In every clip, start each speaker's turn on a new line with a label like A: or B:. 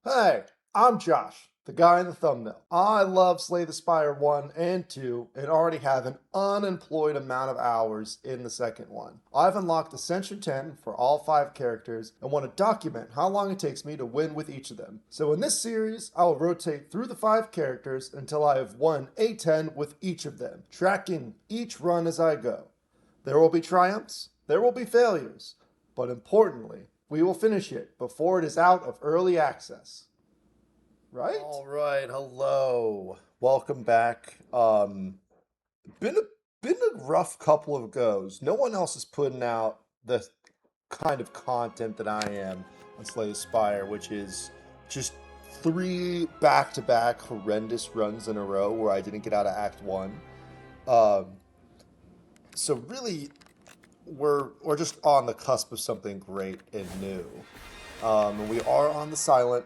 A: Hey, I'm Josh, the guy in the thumbnail. I love Slay the Spire 1 and 2 and already have an unemployed amount of hours in the second one. I've unlocked Ascension 10 for all 5 characters and want to document how long it takes me to win with each of them. So in this series, I will rotate through the 5 characters until I have won A10 with each of them, tracking each run as I go. There will be triumphs, there will be failures, but importantly, we will finish it before it is out of early access. Right? All right. Hello. Welcome back. Been a been a rough couple of goes. No one else is putting out the kind of content that I am on Slay the Spire, which is just 3 back-to-back horrendous runs in a row where I didn't get out of Act One. Um, so really, we're just on the cusp of something great and new. And we are on the silent.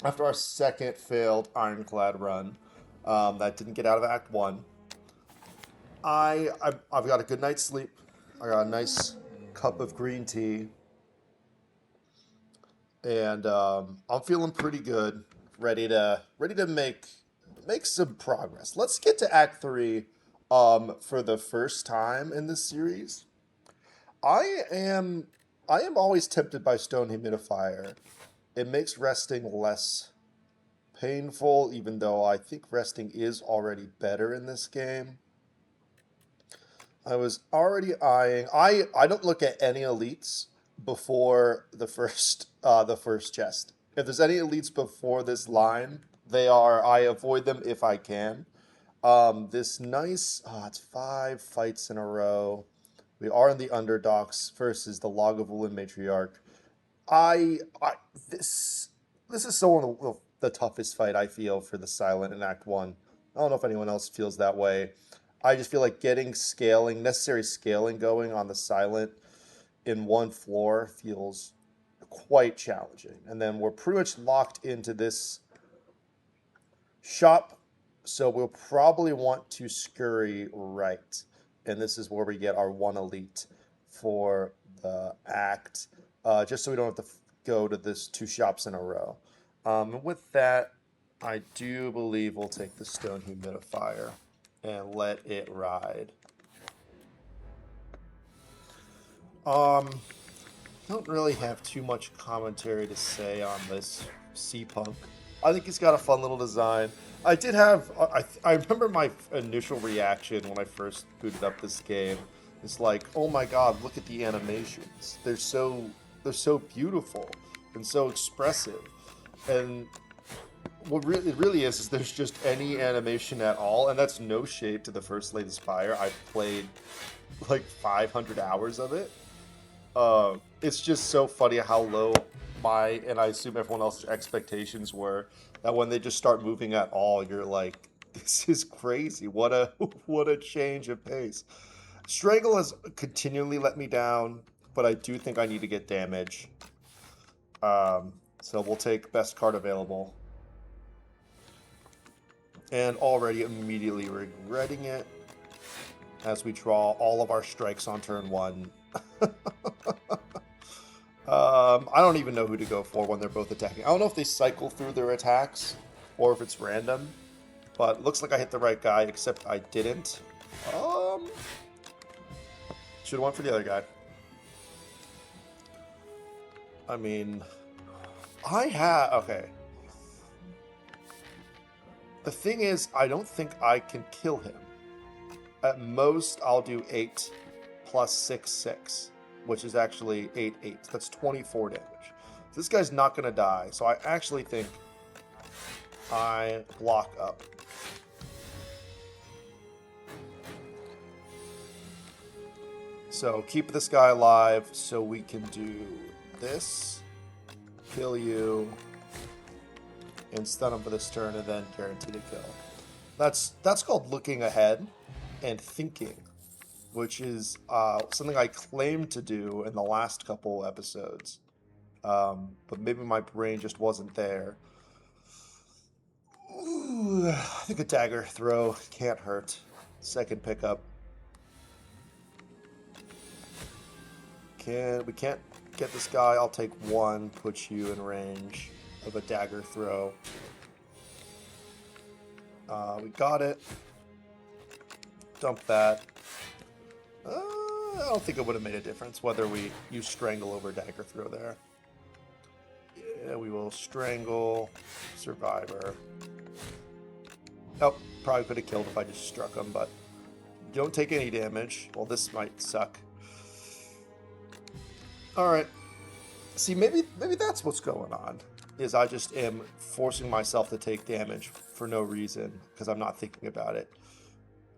A: After our second failed Ironclad run, that didn't get out of Act One. I've got a good night's sleep. I got a nice cup of green tea, and I'm feeling pretty good. Ready to make some progress. Let's get to Act Three. For the first time in this series, I am I am always tempted by Stone Humidifier. It makes resting less painful, even though I think resting is already better in this game. I was already eyeing. I don't look at any elites before the first chest. If there's any elites before this line, I avoid them if I can. This nice it's 5 fights in a row. We are in the underdogs versus the Lagavulin matriarch. I this is so one of the toughest fight I feel for the silent in Act One. I don't know if anyone else feels that way. I just feel like getting necessary scaling going on the silent in one floor feels quite challenging. And then we're pretty much locked into this shop, so we'll probably want to scurry right. And this is where we get our one elite for the act, just so we don't have to go to this 2 shops in a row. And with that, I do believe we'll take the Stone Humidifier and let it ride. Don't really have too much commentary to say on this Sea Punk. I think he's got a fun little design. I did have I remember my initial reaction when I first booted up this game. It's like, oh my god, look at the animations. They're so beautiful and so expressive. And what it really is there's just any animation at all, and that's no shade to the first Slay the Spire. I've played like 500 hours of it. It's just so funny how low my, and I assume everyone else's expectations were, that when they just start moving at all, you're like, this is crazy. What a what a change of pace. Strangle has continually let me down, but I do think I need to get damage. So we'll take best card available. And already immediately regretting it as we draw all of our strikes on turn 1. I don't even know who to go for when they're both attacking. I don't know if they cycle through their attacks or if it's random, but it looks like I hit the right guy, except I didn't. Should have went for the other guy. I mean, okay. The thing is, I don't think I can kill him. At most, I'll do 8 plus 6, 6, which is actually 8, 8. That's 24 damage. This guy's not going to die, so I actually think I block up. So keep this guy alive so we can do this, kill you, and stun him for this turn, and then guarantee to kill. That's called looking ahead and thinking, which is something I claimed to do in the last couple episodes, but maybe my brain just wasn't there. Ooh, I think a dagger throw can't hurt. Second pickup. We can't get this guy. I'll take 1, put you in range. of a dagger throw. We got it. Dump that. I don't think it would have made a difference whether we use strangle over dagger throw there. Yeah, we will strangle survivor. Oh, probably could have killed if I just struck him, but don't take any damage. Well, this might suck. All right. See, maybe that's what's going on. Is I just am forcing myself to take damage for no reason because I'm not thinking about it.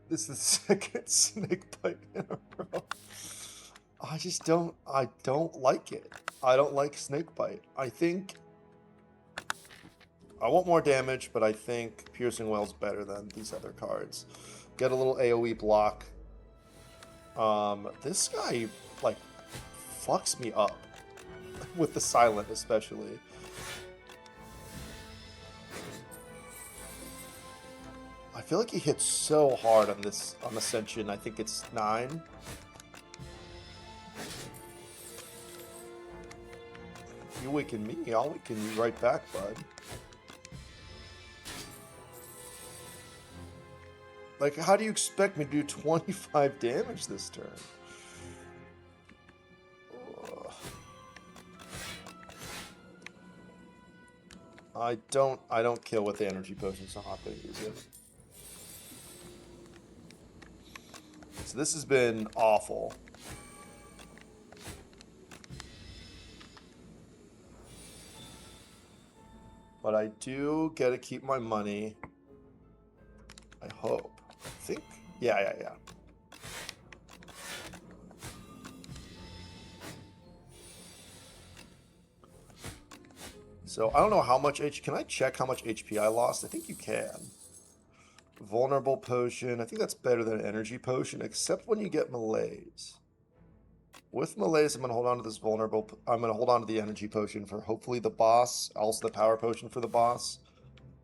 A: This is the second snake bite in a row. I don't like it. I don't like snake bite. I think I want more damage, but I think Piercing Wail's better than these other cards. Get a little AoE block. This guy, like, fucks me up. With the silent, especially. I feel like he hits so hard on this, on Ascension. I think it's 9. You weaken me, I'll weaken you right back, bud. Like, how do you expect me to do 25 damage this turn? Ugh. I don't kill with the energy potion, so I'm not gonna use it. So this has been awful. But I do get to keep my money. I hope. I think. Yeah. So I don't know how much HP. Can I check how much HP I lost? I think you can. Vulnerable potion. I think that's better than an energy potion, except when you get melees. With melees, I'm going to hold on to this vulnerable. I'm going to hold on to the energy potion for hopefully the boss. Also the power potion for the boss.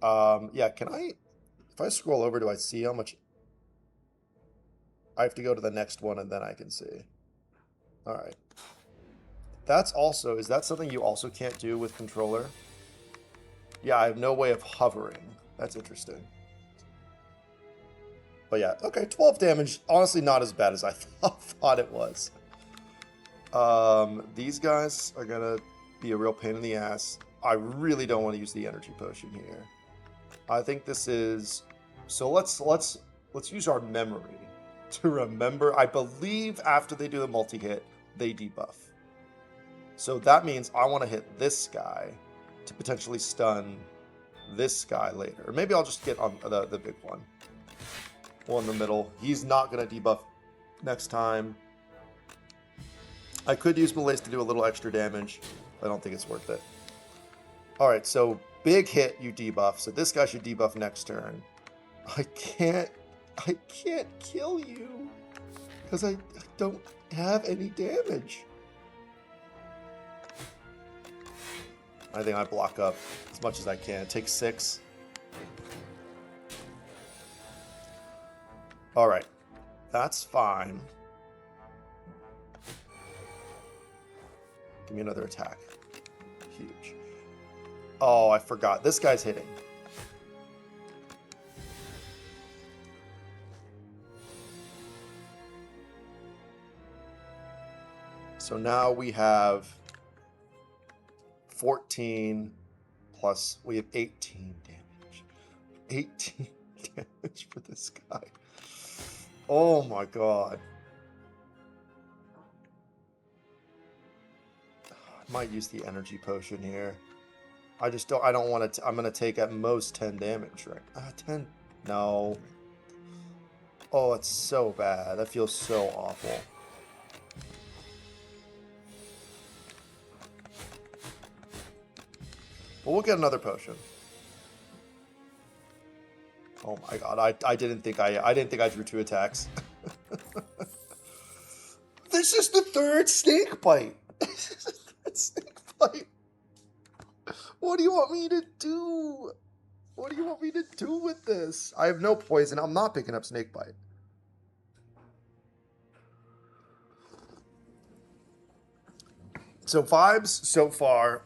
A: Yeah, can I... If I scroll over, do I see how much... I have to go to the next one and then I can see. Alright. That's also... Is that something you also can't do with controller? Yeah, I have no way of hovering. That's interesting. But yeah, okay, 12 damage. Honestly, not as bad as I thought it was. These guys are gonna be a real pain in the ass. I really don't want to use the energy potion here. I think this is... So let's use our memory to remember. I believe after they do the multi-hit, they debuff. So that means I want to hit this guy to potentially stun this guy later. Or maybe I'll just get on the big one. One in the middle. He's not going to debuff next time. I could use melees to do a little extra damage. I don't think it's worth it. Alright, so big hit, you debuff. So this guy should debuff next turn. I can't kill you. Because I don't have any damage. I think I block up as much as I can. Take 6. Alright. That's fine. Give me another attack. Huge. Oh, I forgot. This guy's hitting. So now we have 14 plus, we have 18 damage. 18 damage for this guy. Oh my god. I might use the energy potion here. I don't want to, I'm going to take at most 10 damage, right? 10? No. Oh, it's so bad. That feels so awful. But we'll get another potion. Oh my god, I didn't think I drew 2 attacks. This is the third snake bite. This is the third snake bite. What do you want me to do? What do you want me to do with this? I have no poison. I'm not picking up snake bite. So vibes so far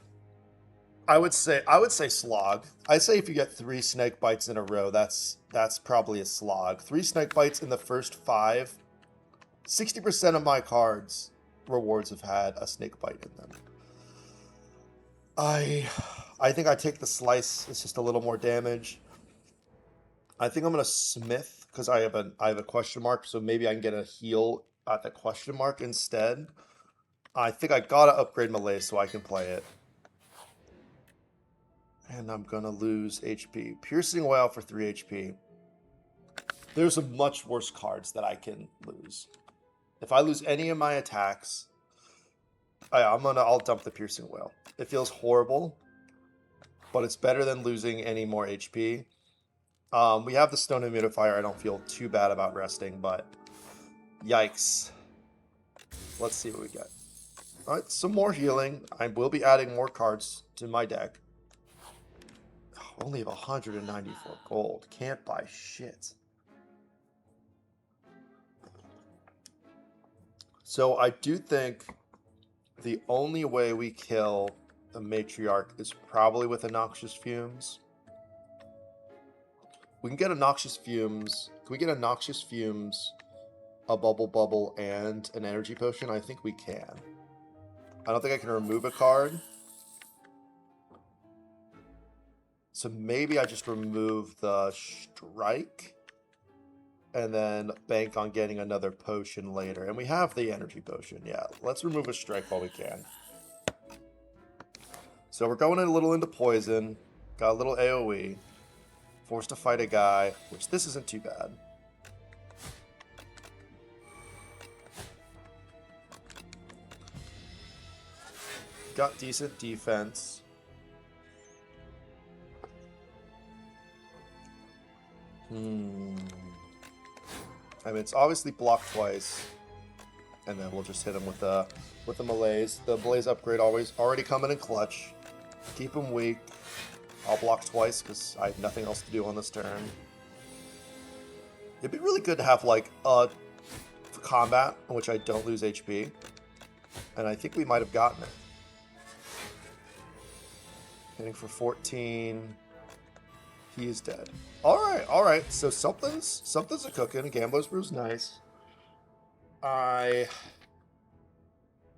A: I would say slog. I say if you get 3 Snakebites in a row, that's probably a slog. 3 Snakebites in the first 5. 60% of my cards rewards have had a Snakebite in them. I think I take the slice. It's just a little more damage. I think I'm gonna smith because I have a question mark, so maybe I can get a heal at the question mark instead. I think I gotta upgrade melee so I can play it. And I'm gonna lose HP. Piercing Wail for 3 HP. There's some much worse cards that I can lose. If I lose any of my attacks, I'll dump the Piercing Wail. It feels horrible, but it's better than losing any more HP. We have the Stone Humidifier. I don't feel too bad about resting, but yikes. Let's see what we get. All right, some more healing. I will be adding more cards to my deck. Only have 194 gold. Can't buy shit. So I do think the only way we kill the Matriarch is probably with a Noxious Fumes. We can get a Noxious Fumes. Can we get a Noxious Fumes, a Bubble Bubble, and an Energy Potion? I think we can. I don't think I can remove a card. So maybe I just remove the Strike and then bank on getting another potion later. And we have the Energy Potion. Yeah, let's remove a Strike while we can. So we're going a little into Poison. Got a little AoE. Forced to fight a guy, which this isn't too bad. Got decent defense. I mean, it's obviously blocked twice, and then we'll just hit him with the malaise. The blaze upgrade already coming in clutch. Keep him weak. I'll block twice because I have nothing else to do on this turn. It'd be really good to have like a combat in which I don't lose HP, and I think we might have gotten it. Hitting for 14. He is dead. All right. So something's a cooking. Gambler's Brew's nice. I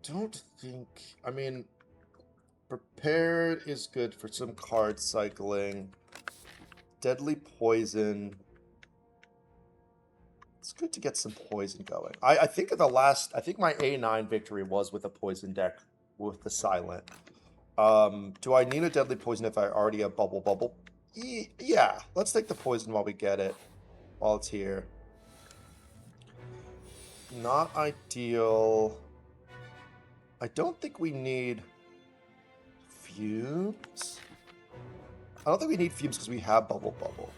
A: don't think. I mean, prepared is good for some card cycling. Deadly Poison. It's good to get some poison going. I think my A9 victory was with a poison deck with the silent. Do I need a Deadly Poison if I already have Bubble Bubble? Yeah, let's take the poison while we get it, while it's here. Not ideal. I don't think we need Fumes. I don't think we need Fumes because we have Bubble Bubble.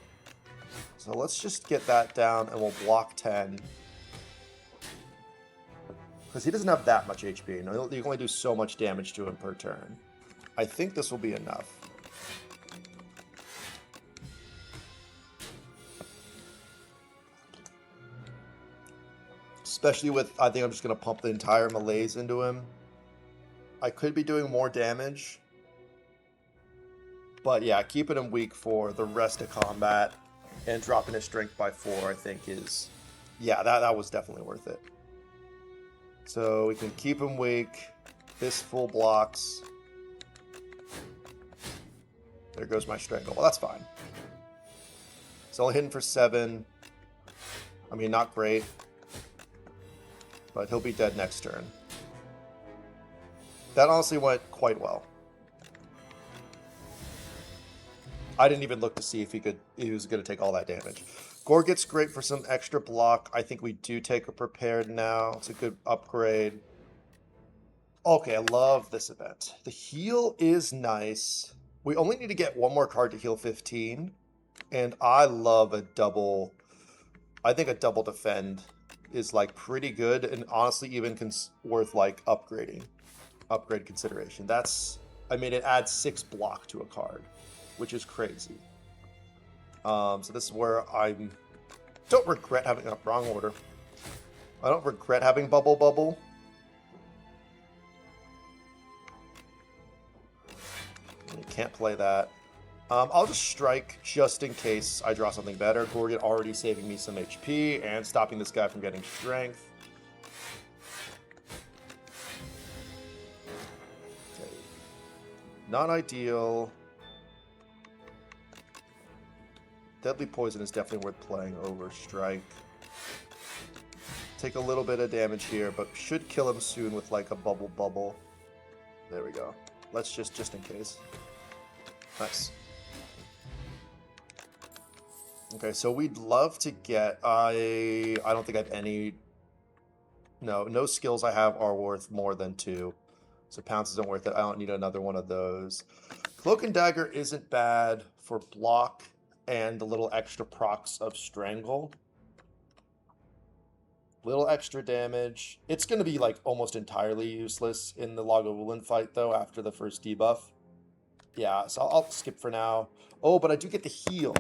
A: So let's just get that down and we'll block 10. Because he doesn't have that much HP. You can only do so much damage to him per turn. I think this will be enough. Especially with, I think I'm just going to pump the entire malaise into him. I could be doing more damage. But yeah, keeping him weak for the rest of combat and dropping his strength by 4, I think is... Yeah, that was definitely worth it. So we can keep him weak. This full blocks. There goes my strangle. Well, that's fine. It's only hitting for 7. I mean, not great. But he'll be dead next turn. That honestly went quite well. I didn't even look to see if he was going to take all that damage. Gorget's great for some extra block. I think we do take a prepared now. It's a good upgrade. Okay, I love this event. The heal is nice. We only need to get one more card to heal 15. And I love a double... I think a double defend is like pretty good and honestly even worth like upgrading. Upgrade consideration. That's... I mean, it adds 6 block to a card, which is crazy. So this is where I don't regret having... Oh, wrong order. I don't regret having Bubble Bubble. can't play that. I'll just strike just in case I draw something better. Gorgon already saving me some HP and stopping this guy from getting strength. Okay. Not ideal. Deadly Poison is definitely worth playing over Strike. Take a little bit of damage here, but should kill him soon with like a bubble. There we go. Let's just in case. Nice. Okay, so we'd love to get... I don't think I have any... No skills I have are worth more than 2. So Pounce isn't worth it. I don't need another one of those. Cloak and Dagger isn't bad for block and the little extra procs of Strangle. Little extra damage. It's going to be like almost entirely useless in the Lagavulin fight though after the first debuff. Yeah, so I'll skip for now. Oh, but I do get the heal.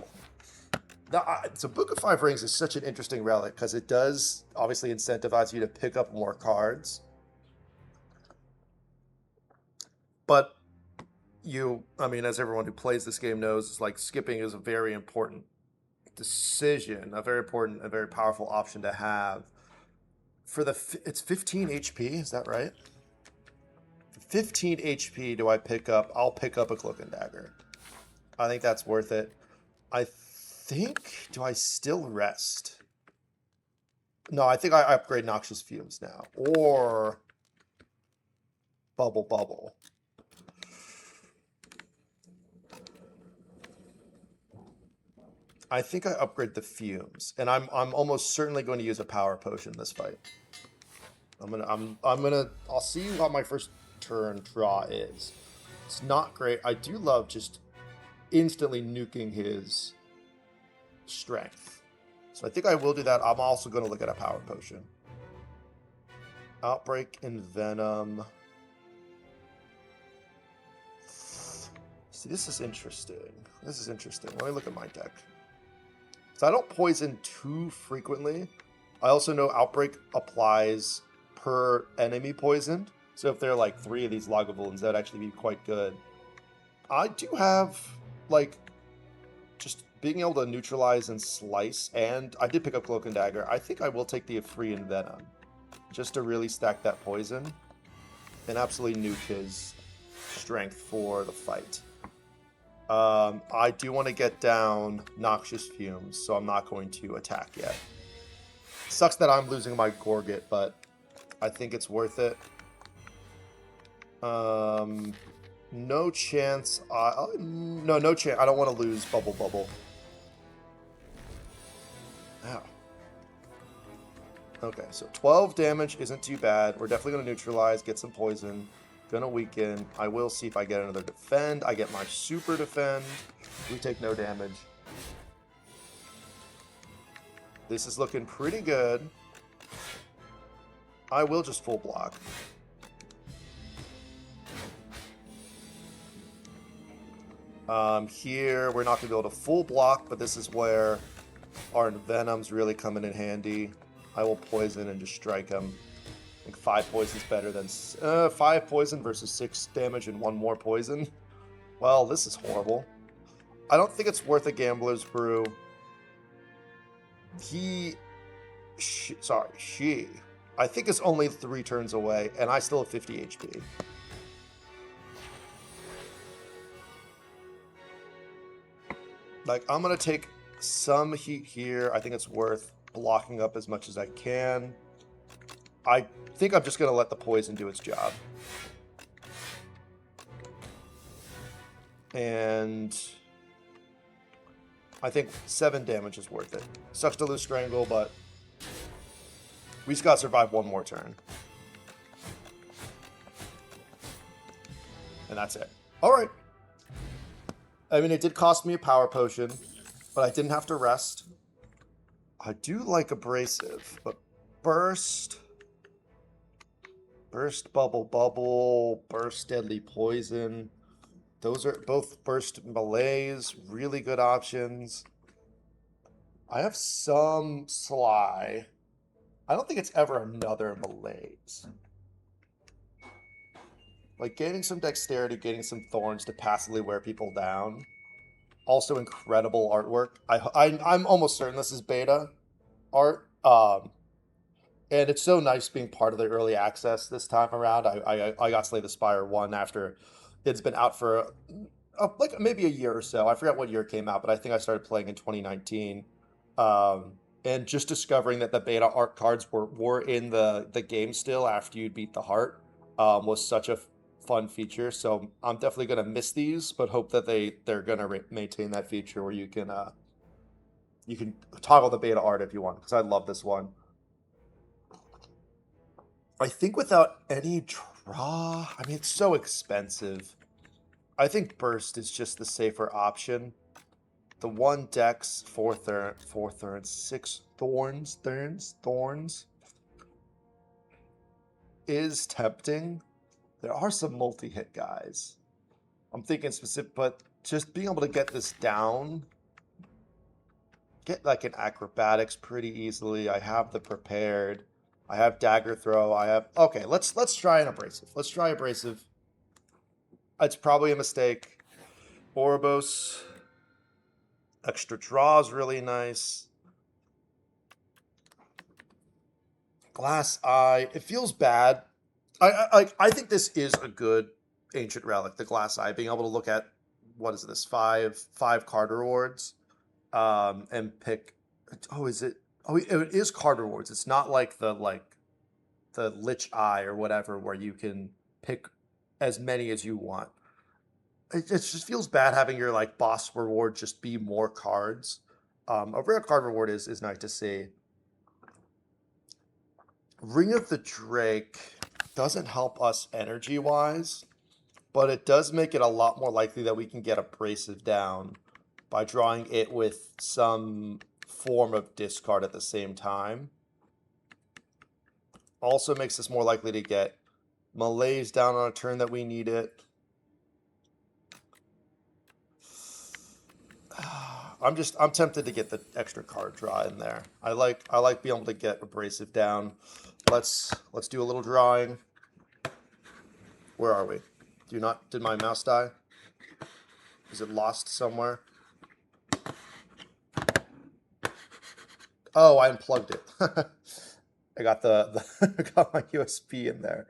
A: Now, so Book of Five Rings is such an interesting relic because it does obviously incentivize you to pick up more cards. But I mean, as everyone who plays this game knows, it's like skipping is a very important decision, a very important, a very powerful option to have. For it's 15 HP, is that right? 15 HP do I pick up? I'll pick up a Cloak and Dagger. I think that's worth it. I think, do I still rest? No, I think I upgrade Noxious Fumes now. Or Bubble. I think I upgrade the Fumes, and I'm almost certainly going to use a Power Potion this fight. I'll see how my first turn draw is. It's not great. I do love just instantly nuking his strength. So I think I will do that. I'm also going to look at a Power Potion. Outbreak and Venom. See, this is interesting. Let me look at my deck. So I don't poison too frequently. I also know Outbreak applies per enemy poisoned. So if there are like 3 of these Lagavulins, that would actually be quite good. I do have, like, just being able to neutralize and slice, and I did pick up Cloak and Dagger. I think I will take the Free and Venom, just to really stack that poison, and absolutely nuke his strength for the fight. I do want to get down Noxious Fumes, so I'm not going to attack yet. Sucks that I'm losing my Gorget, but I think it's worth it. No chance. No chance. I don't want to lose Bubble. Ow. Okay, so 12 damage isn't too bad. We're definitely going to neutralize, get some poison. Gonna weaken. I will see if I get another defend. I get my super defend. We take no damage. This is looking pretty good. I will just full block. Here, we're not going to be able to full block, but this is where our Venom's really coming in handy. I will poison and just strike him. I think 5 poison's better than 5 poison versus 6 damage and 1 more poison. Well, this is horrible. I don't think it's worth a Gambler's Brew. She, I think is only 3 turns away, and I still have 50 HP. Like, I'm going to take some heat here. I think it's worth blocking up as much as I can. I think I'm just going to let the poison do its job. And I think 7 damage is worth it. Sucks to lose Strangle, but we just got to survive 1 more turn. And that's it. All right. I mean, it did cost me a Power Potion, but I didn't have to rest. I do like Abrasive, but Burst, Bubble, Burst Deadly Poison. Those are both Burst Malaise, really good options. I have some Sly. I don't think it's ever another Malaise. Like gaining some dexterity, gaining some thorns to passively wear people down. Also incredible artwork. I'm almost certain this is beta art. And it's so nice being part of the early access this time around. I got Slay the Spire 1 after it's been out for like maybe a year or so. I forgot what year it came out, but I think I started playing in 2019. And just discovering that the beta art cards were in the game still after you beat the heart was such a fun feature. So I'm definitely gonna miss these, but hope that they're gonna maintain that feature where you can toggle the beta art if you want, because I love this one. I think without any draw, I mean, it's so expensive. I think Burst is just the safer option. The one dex, four thorns, six thorns is tempting. There are some multi-hit guys. I'm thinking specific, but just being able to get this down, get like an acrobatics pretty easily. I have the prepared. I have dagger throw. I have okay. Let's try an abrasive. Let's try abrasive. It's probably a mistake. Ouroboros. Extra draw is really nice. Glass eye. It feels bad. I think this is a good ancient relic. The glass eye, being able to look at what is this five card rewards, and pick. Oh, is it? Oh, it is card rewards. It's not like the lich eye or whatever where you can pick as many as you want. It just feels bad having your like boss reward just be more cards. A rare card reward is nice to see. Ring of the Drake doesn't help us energy wise, but it does make it a lot more likely that we can get abrasive down by drawing it with some form of discard at the same time. Also makes us more likely to get malaise down on a turn that we need it. I'm tempted to get the extra card draw in there. I like being able to get abrasive down. Let's do a little drawing. Where are we? Did my mouse die? Is it lost somewhere? Oh, I unplugged it. I got got my USB in there.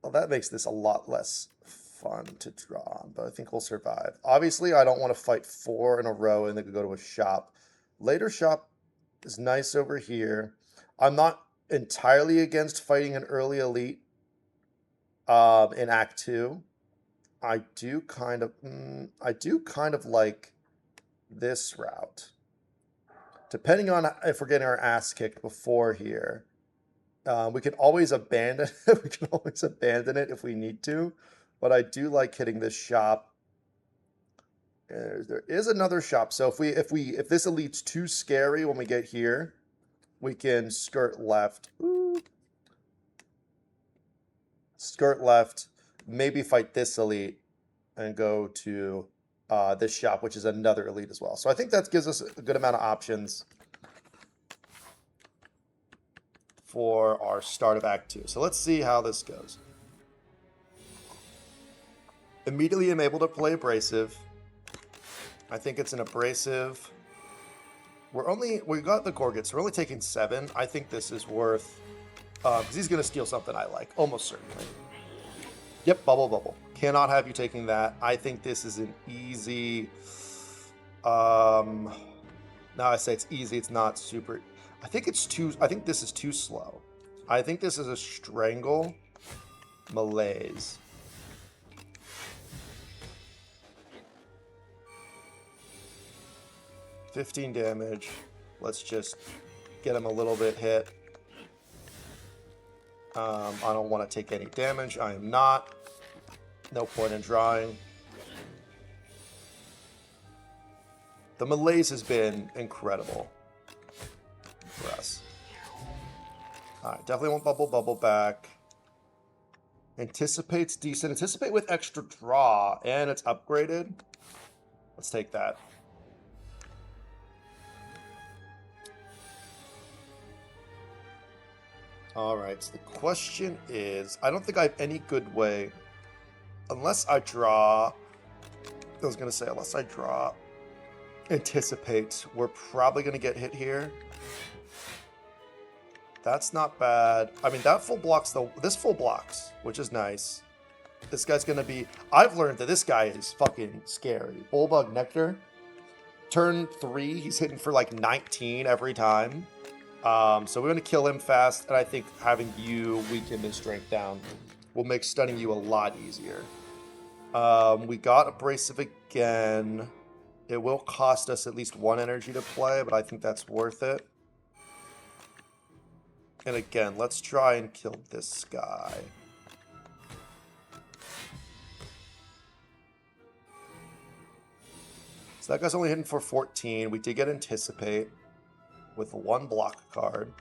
A: Well, that makes this a lot less fun to draw on, but I think we'll survive. Obviously, I don't want to fight 4 in a row and then go to a shop. Later shop is nice over here. I'm not entirely against fighting an early elite in Act 2. I do kind of like this route. Depending on if we're getting our ass kicked before here, we can always abandon it. We can always abandon it if we need to, but I do like hitting this shop. There is another shop. So if this elite's too scary when we get here, we can skirt left. Ooh. Skirt left, maybe fight this elite and go to this shop, which is another elite as well. So I think that gives us a good amount of options for our start of Act 2. So let's see how this goes. Immediately I'm able to play abrasive. I think it's an abrasive. We got the Gorgets. We're only taking 7. I think this is worth, because he's going to steal something I like, almost certainly. Yep, bubble. Cannot have you taking that. I think this is an easy, now I say it's easy, it's not super. I think this is too slow. I think this is a strangle malaise. $15 damage. Let's just get him a little bit hit. I don't want to take any damage. I am not. No point in drawing. The malaise has been incredible for us. Alright, definitely want bubble back. Anticipate's decent. Anticipate with extra draw, and it's upgraded. Let's take that. Alright, so the question is, I don't think I have any good way Unless I draw... I was going to say, unless I draw Anticipate, we're probably going to get hit here. That's not bad. I mean, that full blocks the... This full blocks, which is nice. This guy's going to be... I've learned that this guy is fucking scary. Bullbug Nectar. Turn 3, he's hitting for like 19 every time. So we're going to kill him fast, and I think having you weaken his strength down will make stunning you a lot easier. We got Abrasive again. It will cost us at least 1 energy to play, but I think that's worth it. And again, let's try and kill this guy. So that guy's only hitting for 14. We did get Anticipate with 1 block card.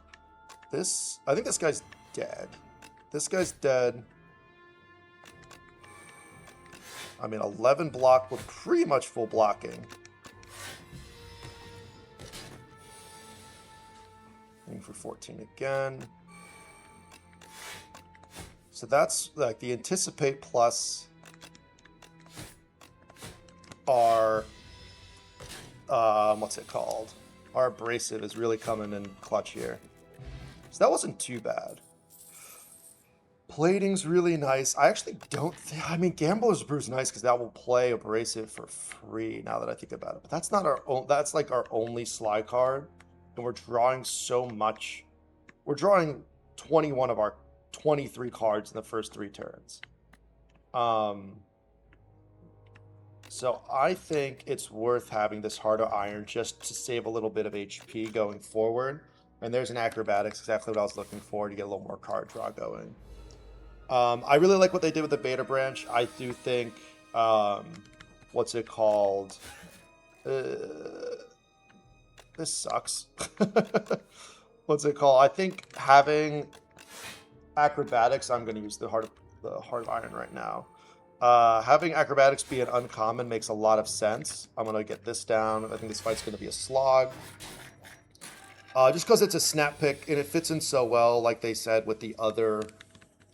A: I think this guy's dead. This guy's dead. I mean, 11 block with pretty much full blocking. Aiming for 14 again. So that's like the Anticipate plus our, what's it called? Our Abrasive is really coming in clutch here. So that wasn't too bad. Plating's really nice. I actually don't think... I mean, Gambler's Brew's nice because that will play Abrasive for free now that I think about it. But that's not our own... That's like our only Sly card. And we're drawing so much. We're drawing 21 of our 23 cards in the first 3 turns. So I think it's worth having this Heart of Iron just to save a little bit of HP going forward. And there's an Acrobatics, exactly what I was looking for, to get a little more card draw going. I really like what they did with the Beta Branch. I do think, what's it called? This sucks. What's it called? I think having Acrobatics, I'm going to use the Heart of Iron right now. Having Acrobatics be an uncommon makes a lot of sense. I'm going to get this down. I think this fight's going to be a slog. Just because it's a snap pick, and it fits in so well, like they said, with the other...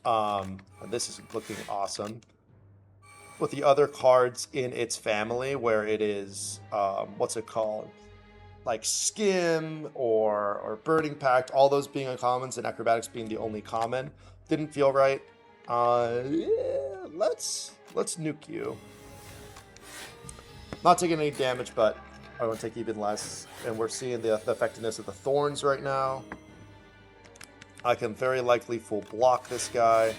A: and this is looking awesome. With the other cards in its family, where it is, what's it called? Like Skim or Burning Pact, all those being uncommons and Acrobatics being the only common. Didn't feel right. Yeah, let's nuke you. Not taking any damage, but I want to take even less. And we're seeing the effectiveness of the Thorns right now. I can very likely full block this guy.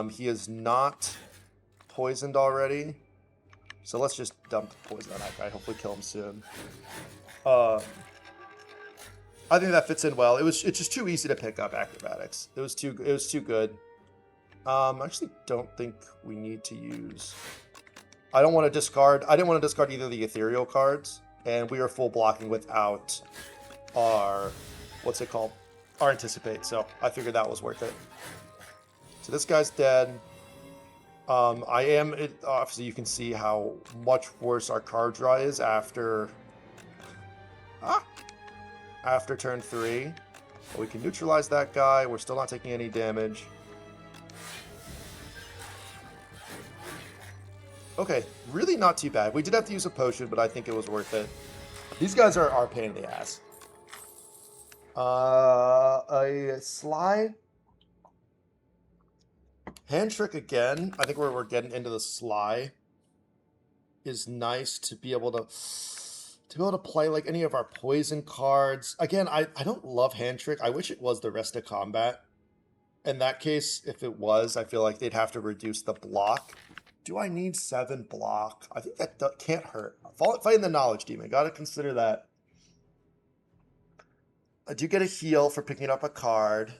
A: He is not poisoned already. So let's just dump poison on that guy. Hopefully kill him soon. I think that fits in well. It's just too easy to pick up Acrobatics. It was too good. I actually don't think we need to use... I don't want to discard... I didn't want to discard either of the ethereal cards. And we are full blocking without our... What's it called? Our Anticipate. So I figured that was worth it. So this guy's dead. Obviously you can see how much worse our card draw is after turn 3. But we can neutralize that guy. We're still not taking any damage. Okay, really not too bad. We did have to use a potion, but I think it was worth it. These guys are our pain in the ass. A Sly... Hand Trick again. I think we're getting into the Sly. Is nice to be able to play like any of our poison cards. Again, I don't love Hand Trick. I wish it was the rest of combat. In that case, if it was, I feel like they'd have to reduce the block. Do I need 7 block? I think that can't hurt. Fighting the Knowledge Demon. Gotta consider that. I do get a heal for picking up a card.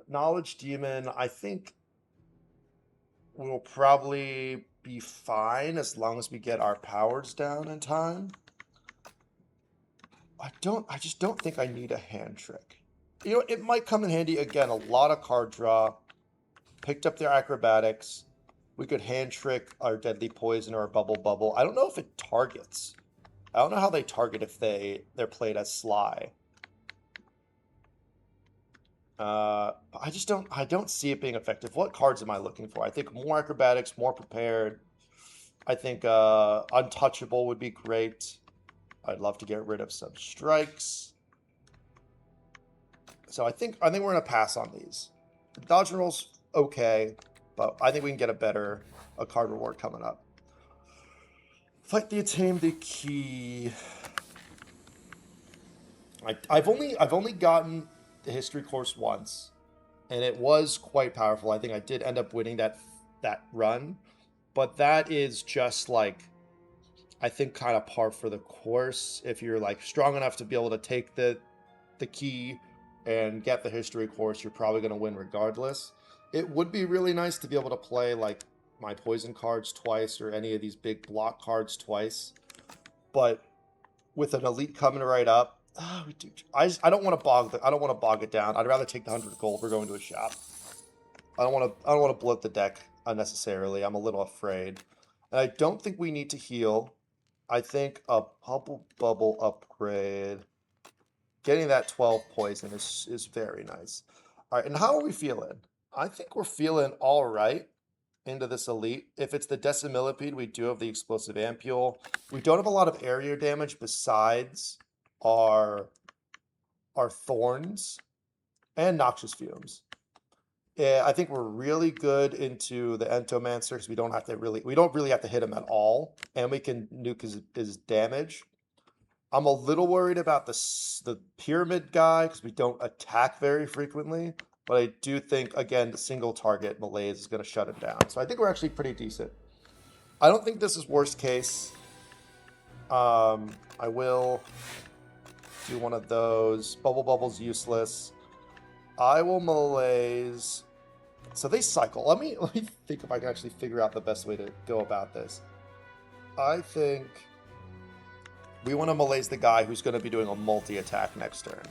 A: Knowledge Demon, I think will probably be fine as long as we get our powers down in time. I just don't think I need a Hand Trick. You know, it might come in handy. Again, a lot of card draw. Picked up their Acrobatics. We could Hand Trick our Deadly Poison or Bubble. I don't know if it targets. I don't know how they target if they're played as Sly. I don't see it being effective. What cards am I looking for? I think more acrobatics, more prepared. I think untouchable would be great. I'd love to get rid of some strikes. So I think we're gonna pass on these. The dodge and roll's okay, but I think we can get a card reward coming up. Fight the Attain the Key. I've only gotten the history course once, and it was quite powerful. I think I did end up winning that run, but that is just like, I think, kind of par for the course. If you're like strong enough to be able to take the key and get the history course, you're probably going to win regardless. It would be really nice to be able to play like my poison cards twice or any of these big block cards twice, but with an elite coming right up, I don't want to bog it down. I'd rather take the 100 gold. We're going to a shop. I don't want to bloat the deck unnecessarily. I'm a little afraid. And I don't think we need to heal. I think a bubble upgrade, getting that 12 poison is very nice. All right, and how are we feeling? I think we're feeling all right into this elite. If it's the Decimillipede, we do have the explosive ampule. We don't have a lot of area damage besides our thorns and noxious fumes. Yeah, I think we're really good into the Entomancer because we don't really have to hit him at all, and we can nuke his damage. I'm a little worried about the pyramid guy because we don't attack very frequently, but I do think, again, the single target malaise is going to shut him down. So I think we're actually pretty decent. I don't think this is worst case. I will do one of those. Bubble's useless. I will malaise. So they cycle. Let me think if I can actually figure out the best way to go about this. I think we want to malaise the guy who's going to be doing a multi-attack next turn.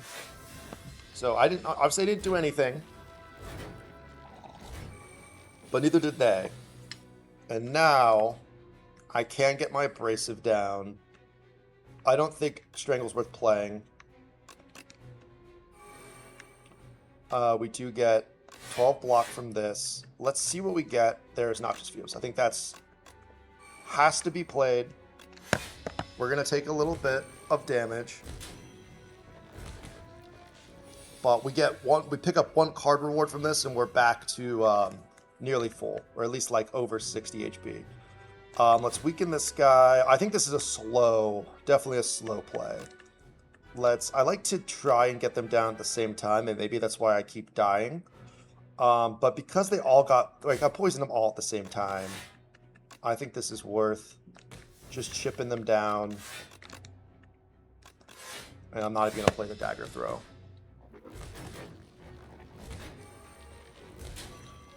A: So obviously I didn't do anything, but neither did they. And now I can get my abrasive down. I don't think Strangle's worth playing. We do get 12 block from this. Let's see what we get. There's Noxious Fumes. I think has to be played. We're going to take a little bit of damage. But we pick up one card reward from this, and we're back to nearly full, or at least like over 60 HP. Let's weaken this guy. I think this is definitely a slow play. I like to try and get them down at the same time, and maybe that's why I keep dying. But because they all I poisoned them all at the same time, I think this is worth just chipping them down. And I'm not even going to play the dagger throw.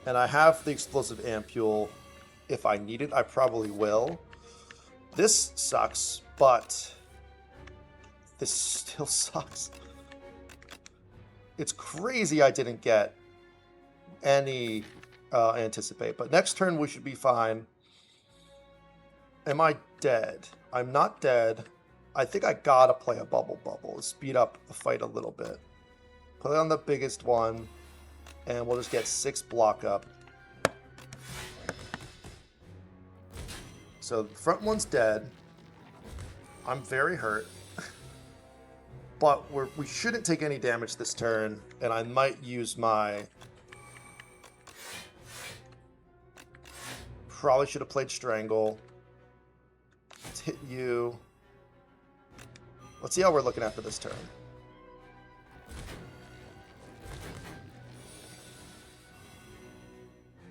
A: And I have the explosive ampule. If I need it, I probably will. This sucks, but this still sucks. It's crazy I didn't get any anticipate, but next turn we should be fine. Am I dead? I'm not dead. I think I gotta play a bubble to speed up the fight a little bit. Play on the biggest one, and we'll just get 6 block up. So the front one's dead. I'm very hurt. But we shouldn't take any damage this turn, and I might use my... Probably should have played Strangle. Let's hit you. Let's see how we're looking after this turn.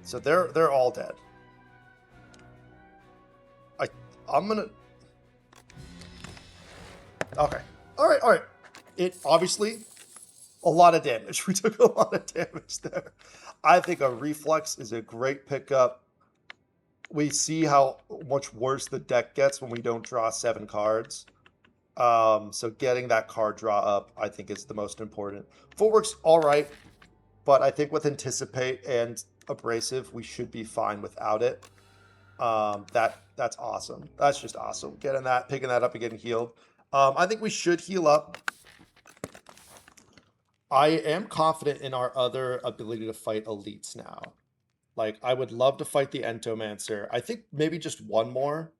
A: So they're all dead. I'm gonna... Okay. All right. It obviously a lot of damage. We took a lot of damage there. I think a reflex is a great pickup. We see how much worse the deck gets when we don't draw 7 cards. So getting that card draw up, I think, is the most important. Footwork's all right, but I think with Anticipate and Abrasive, we should be fine without it. That's awesome. That's just awesome. Getting that, picking that up and getting healed. I think we should heal up. I am confident in our other ability to fight elites now. Like, I would love to fight the Entomancer. I think maybe just one more.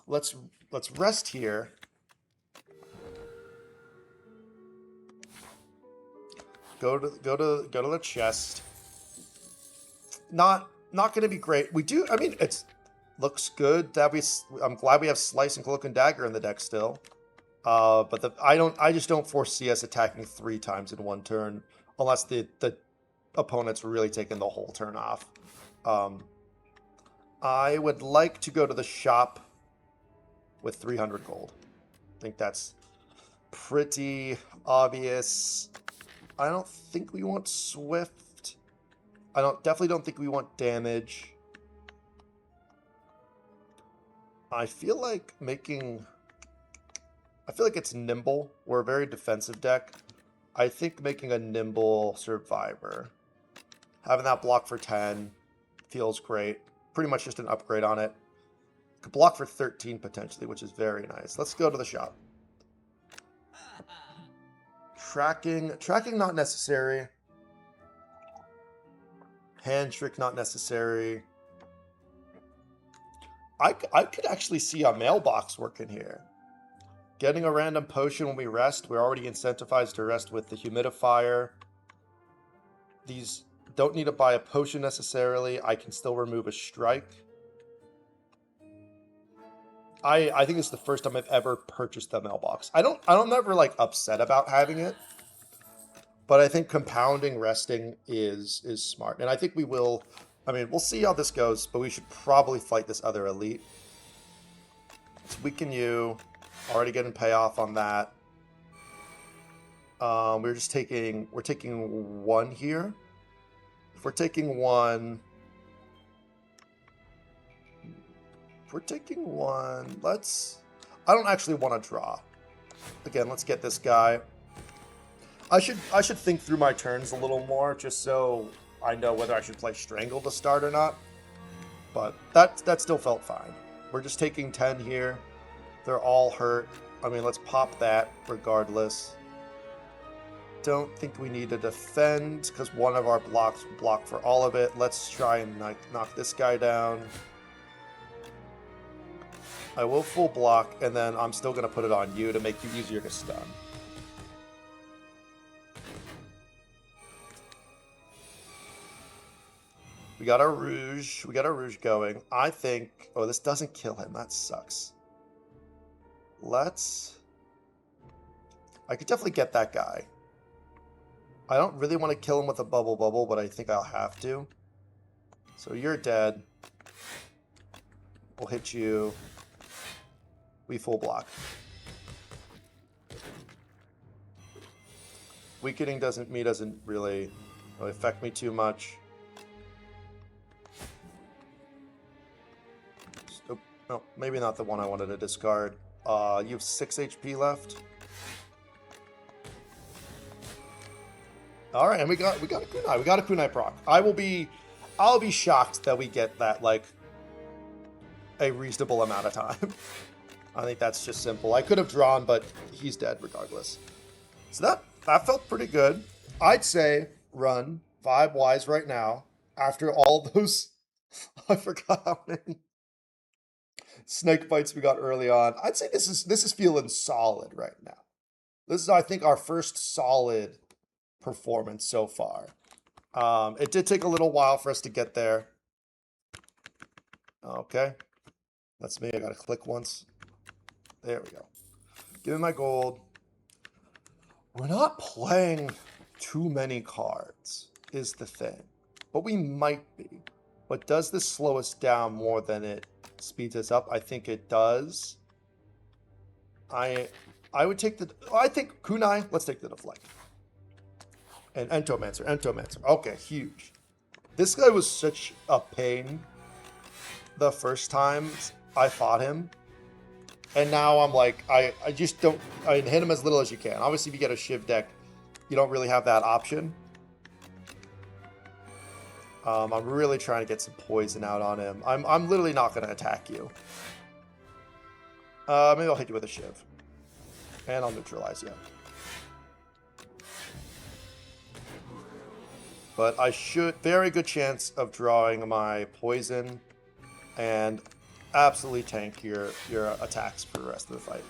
A: Let's let's rest here. Go to the chest. Not going to be great. We do. I mean, it's looks good that I'm glad we have Slice and Cloak and Dagger in the deck still. But I just don't foresee us attacking 3 times in one turn unless the opponent's really taking the whole turn off. I would like to go to the shop with 300 gold. I think that's pretty obvious. I don't think we want Swift. Definitely don't think we want damage. I feel like it's nimble. We're a very defensive deck. I think making a nimble survivor, having that block for 10 feels great. Pretty much just an upgrade on it. Could block for 13 potentially, which is very nice. Let's go to the shop. Tracking not necessary. Hand trick not necessary. I could actually see a mailbox working here. Getting a random potion when we rest. We're already incentivized to rest with the humidifier. These don't need to buy a potion necessarily. I can still remove a strike. I think it's the first time I've ever purchased the mailbox. I'm never like upset about having it. But I think compounding resting is smart. And I think we will. I mean, we'll see how this goes, but we should probably fight this other elite. Let's weaken you. Already getting payoff on that. We're taking 1 here. If we're taking 1, I don't actually want to draw. Again, let's get this guy. I should think through my turns a little more, just so I know whether I should play Strangle to start or not. But that still felt fine. We're just taking 10 here. They're all hurt. I mean, let's pop that regardless. Don't think we need to defend because one of our blocks will block for all of it. Let's try and knock this guy down. I will full block, and then I'm still going to put it on you to make you easier to stun. We got our Rouge. We got our Rouge going. I think... Oh, this doesn't kill him. That sucks. I could definitely get that guy. I don't really want to kill him with a bubble, but I think I'll have to. So you're dead. We'll hit you. We full block. Weakening doesn't really affect me too much. No, maybe not the one I wanted to discard. You have 6 HP left. All right, and we got a kunai. We got a kunai proc. I'll be shocked that we get that like a reasonable amount of time. I think that's just simple. I could have drawn, but he's dead regardless. So that felt pretty good. I'd say run vibe-wise right now after all those. I forgot how many Snakesbites we got early on. I'd say this is feeling solid right now. This is, I think, our first solid performance so far. It did take a little while for us to get there. Okay. That's me. I gotta click once. There we go. Give me my gold. We're not playing too many cards, is the thing. But we might be. But does this slow us down more than it speeds us up? I think it does. I think kunai. Let's take the deflect. And Entomancer. Okay, huge. This guy was such a pain the first time I fought him. And now I'm like, I just don't... I hit him as little as you can. Obviously, if you get a Shiv deck, you don't really have that option. I'm really trying to get some poison out on him. I'm literally not going to attack you. Maybe I'll hit you with a Shiv. And I'll neutralize you. But I should... Very good chance of drawing my poison and absolutely tank your attacks for the rest of the fight.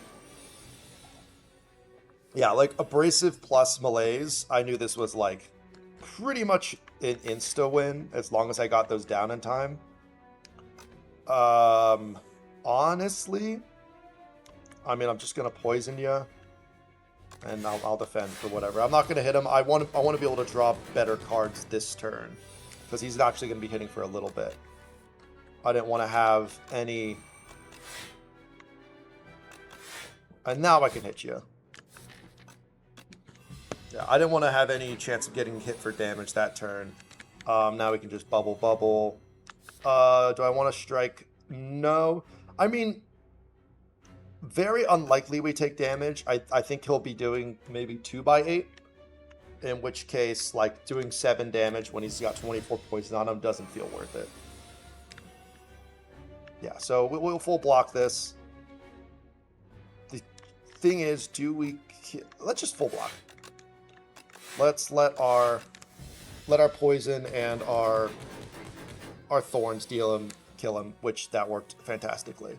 A: Yeah, like abrasive plus malaise. I knew this was like pretty much an insta win as long as I got those down in time. Honestly, I mean, I'm just gonna poison you, and I'll defend for whatever. I'm not gonna hit him. I want to be able to draw better cards this turn because he's actually gonna be hitting for a little bit. I didn't want to have any. And now I can hit you. Yeah, I didn't want to have any chance of getting hit for damage that turn. Now we can just bubble. Do I want to strike? No. I mean, very unlikely we take damage. I think he'll be doing maybe 2x8. In which case, like, doing 7 damage when he's got 24 poison on him doesn't feel worth it. Yeah, so we'll full block this. The thing is, do we... Let's just full block. Let's let our poison and our thorns kill him, which that worked fantastically.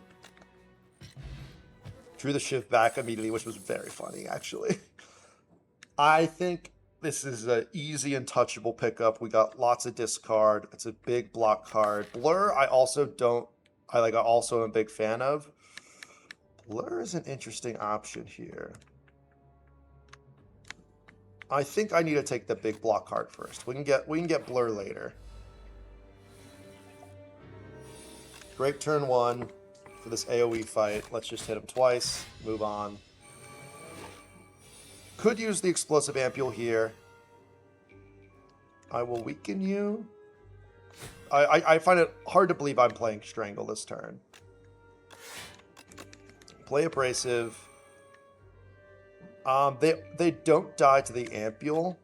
A: Drew the shift back immediately, which was very funny, actually. I think this is an easy and touchable pickup. We got lots of discard. It's a big block card. Blur, I also am a big fan of. Blur is an interesting option here. I think I need to take the big block card first. We can get Blur later. Great turn 1 for this AoE fight. Let's just hit him twice. Move on. Could use the explosive ampule here. I will weaken you. I find it hard to believe I'm playing Strangle this turn. Play abrasive. They don't die to the ampule.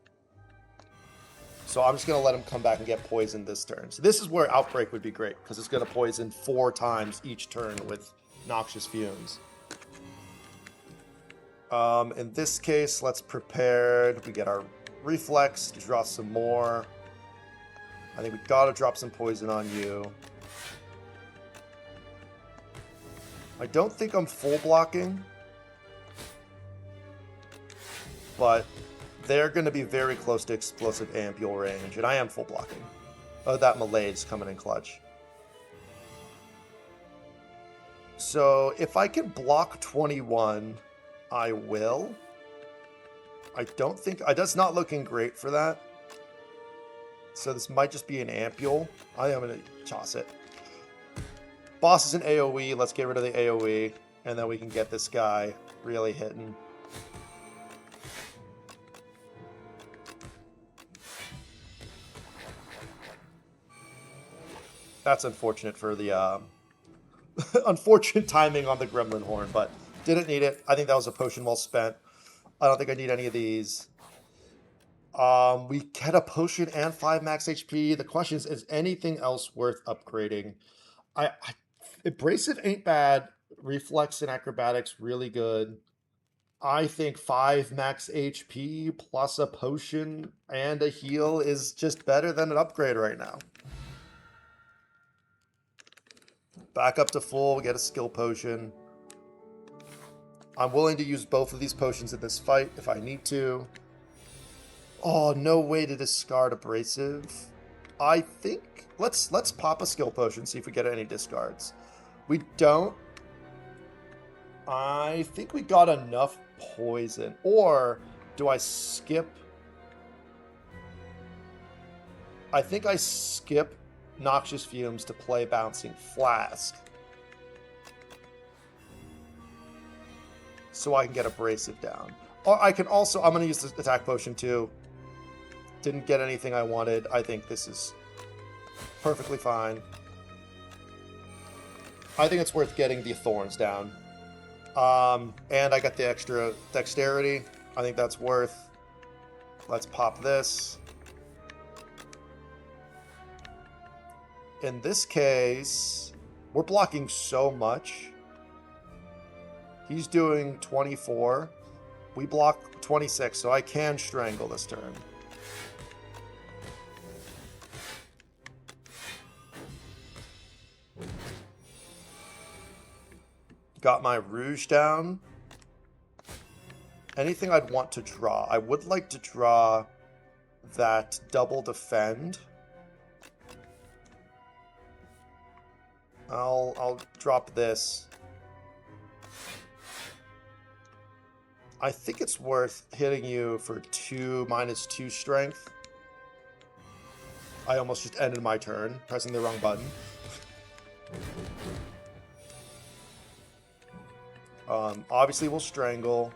A: So I'm just going to let him come back and get poisoned this turn. So this is where Outbreak would be great, because it's going to poison 4 times each turn with Noxious Fumes. In this case, let's prepare. We get our Reflex to draw some more. I think we got to drop some poison on you. I don't think I'm full blocking, but they're going to be very close to explosive ampule range, and I am full blocking. Oh, that Malade's coming in clutch. So if I can block 21, I will. I don't think... That's not looking great for that. So this might just be an ampule. I am going to toss it. Boss is an AoE. Let's get rid of the AoE, and then we can get this guy really hitting. That's unfortunate for the unfortunate timing on the Gremlin Horn, but didn't need it. I think that was a potion well spent. I don't think I need any of these. We get a potion and 5 max HP. The question is anything else worth upgrading? Abrasive ain't bad. Reflex and acrobatics really good. I think 5 max HP plus a potion and a heal is just better than an upgrade right now. Back up to full, get a skill potion. I'm willing to use both of these potions in this fight if I need to. Oh, no way to discard abrasive. I think let's pop a skill potion, see if we get any discards. We don't. I think we got enough poison. Or do I skip? I think I skip Noxious Fumes to play Bouncing Flask, so I can get abrasive down. Or I can also... I'm going to use the attack potion too. Didn't get anything I wanted. I think this is perfectly fine. I think it's worth getting the thorns down. And I got the extra dexterity. I think that's worth. Let's pop this. In this case, we're blocking so much. He's doing 24. We block 26, so I can strangle this turn. Got my Rouge down. Anything I'd want to draw? I would like to draw that double defend. I'll drop this. I think it's worth hitting you for 2 -2 strength. I almost just ended my turn, pressing the wrong button. Obviously we'll strangle.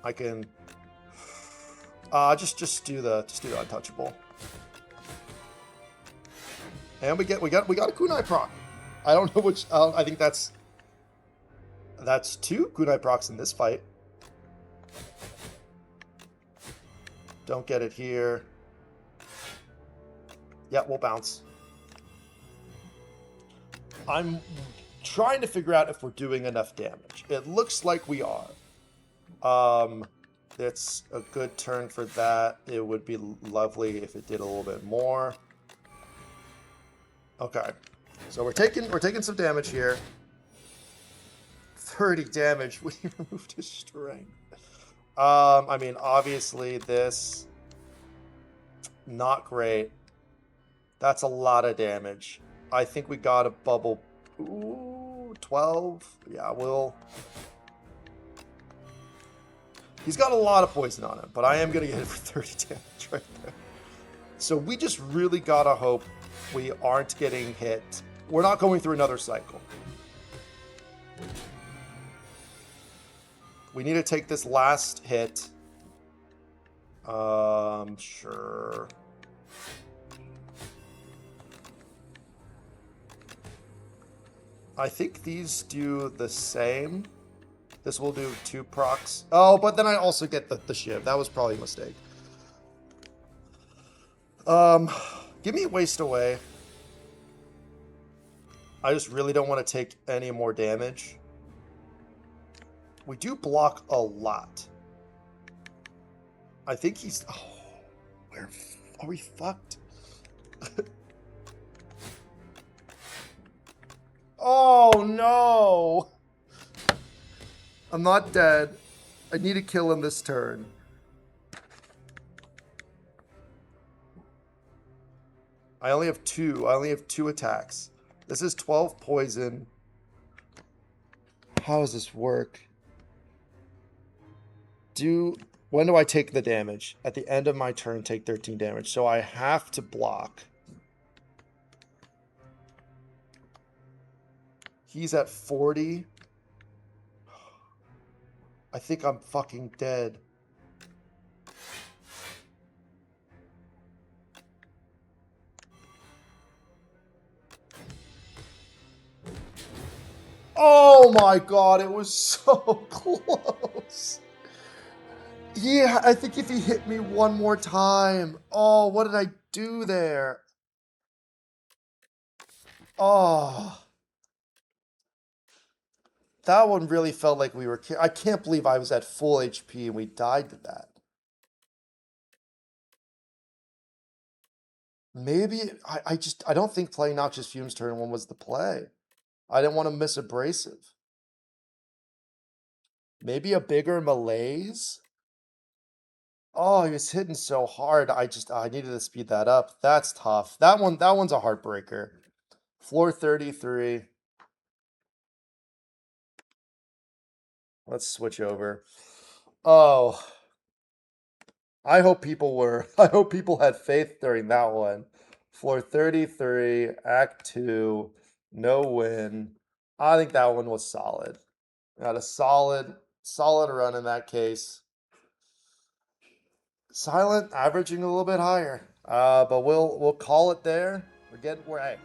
A: I can just do the untouchable. And we got a kunai proc. I don't know which. I think that's 2 kunai procs in this fight. Don't get it here. Yeah, we'll bounce. I'm trying to figure out if we're doing enough damage. It looks like we are. It's a good turn for that. It would be lovely if it did a little bit more. Okay, so we're taking some damage here. 30 damage. We removed his strength. I mean, obviously this not great. That's a lot of damage. I think we got a bubble. Ooh, 12. Yeah, we'll. He's got a lot of poison on him, but I am gonna get it for 30 damage right there. So we just really gotta hope we aren't getting hit. We're not going through another cycle. We need to take this last hit. Sure. I think these do the same. This will do 2 procs. Oh, but then I also get the shiv. That was probably a mistake. Give me waste away. I just really don't want to take any more damage. We do block a lot. I think he's... Oh, where are we fucked? Oh, no! I'm not dead. I need to kill him this turn. I only have 2. I only have 2 attacks. This is 12 poison. How does this work? When do I take the damage? At the end of my turn, take 13 damage. So I have to block. He's at 40. I think I'm fucking dead. Oh my god, it was so close. Yeah, I think if he hit me one more time. Oh, what did I do there? Oh. That one really felt like we were... I can't believe I was at full HP and we died to that. Maybe... I don't think playing Noxious Fumes turn 1 was the play. I didn't want to miss Abrasive. Maybe a bigger malaise? Oh, he was hitting so hard. I needed to speed that up. That's tough. That one's a heartbreaker. Floor 33. Let's switch over. Oh. I hope people had faith during that one. Floor 33, Act 2, no win. I think that one was solid. Got a solid run in that case. Silent, averaging a little bit higher. But we'll call it there. Hey,